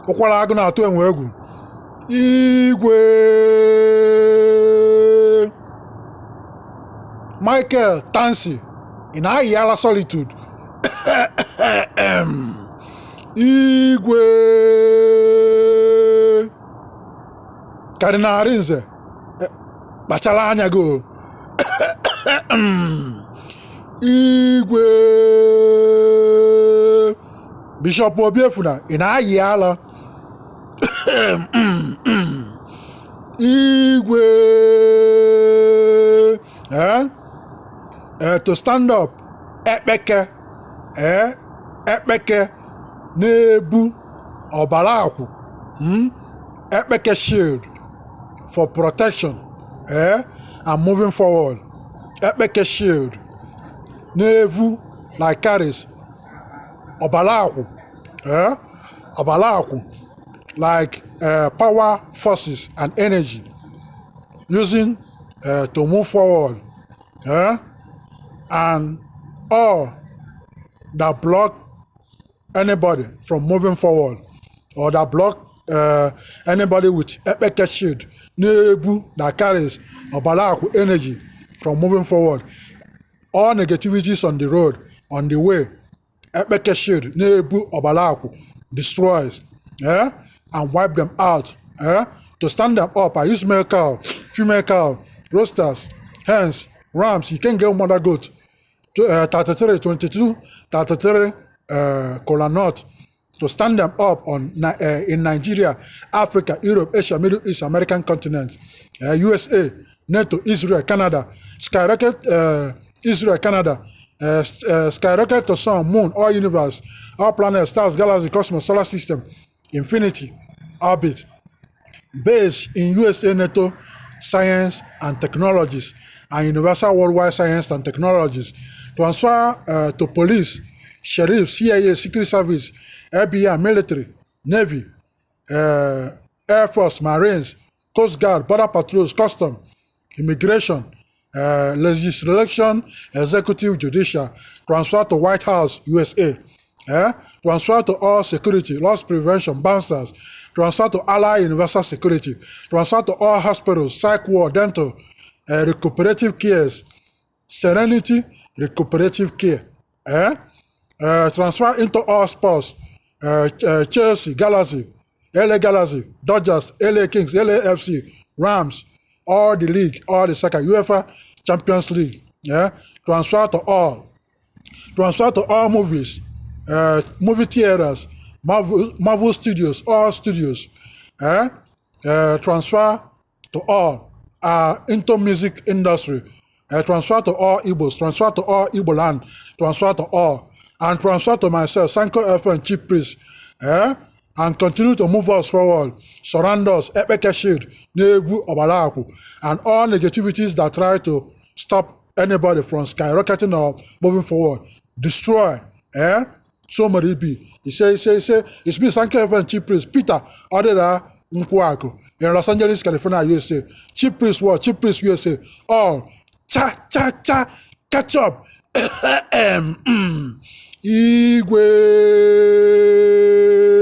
ụkwara agụ na-atụ enwe egwu igwe Michael Tansi ị na-ayịala solitude igwe Cardinal Arinze kpachara anya gị igwe Bishop Obiefuna ị na-ayịala igwe to stand up Ekpeke Ekpeke na-ebu ọbara akwụ Ekpeke shield for protection and moving forward. Ekpeke shield na-evu like carries ọbara akwụ like power forces and energy using to move forward and all that block anybody from moving forward or that block anybody with Ekpeke shield na-ebu that carries ọbara akwụ energy from moving forward. All negativities on the road, on the way, Ekpeke shield na-ebu ọbara akwụ destroys and wipe them out. To stand them up, I use male cow, female cow, roosters, hens, rams. You can get mother goat. 33, 22, 33 kola nut to stand them up on in Nigeria, Africa, Europe, Asia, Middle East, American continent, USA, NATO, Israel, Canada, skyrocket Israel, Canada, skyrocket to sun, moon, all universe, all planets, stars, galaxy, cosmos, solar system, infinity, orbit, base in USA, NATO, science and technologies, and universal worldwide science and technologies. Transfer to police, sheriff, CIA, secret service, FBI, military, navy, air force, marines, coast guard, border patrols, custom, immigration, legislation, executive, judicial. Transfer to White House, USA. Transfer to all security, loss prevention, bouncers. Transfer to Allied Universal Security. Transfer to all hospitals, psych ward, dental, recuperative cares, Serenity, recuperative care. Transfer into all sports, Chelsea, Galaxy, LA Galaxy, Dodgers, LA Kings, LAFC, Rams, all the league, all the soccer, UEFA Champions League. Transfer to all. Transfer to all movies, movie theaters, Marvel Studios, all studios. Transfer to all into music industry. Transfer to all Igbos, transfer to all Igbo land, transfer to all. And transfer to myself, Sanko FN, Chief Priest. And continue to move us forward. Surround us, Ekpeke shield, na-ebu ọbara akwụ, and all negativities that try to stop anybody from skyrocketing or moving forward. Destroy. So may it be. He say, it's me, Sanko FN, Chief Priest, Peter, Odira, Nkwuaku, in Los Angeles, California, USA. Chief Priest World, Chief Priest USA, all. Cha, catch up. Igwe.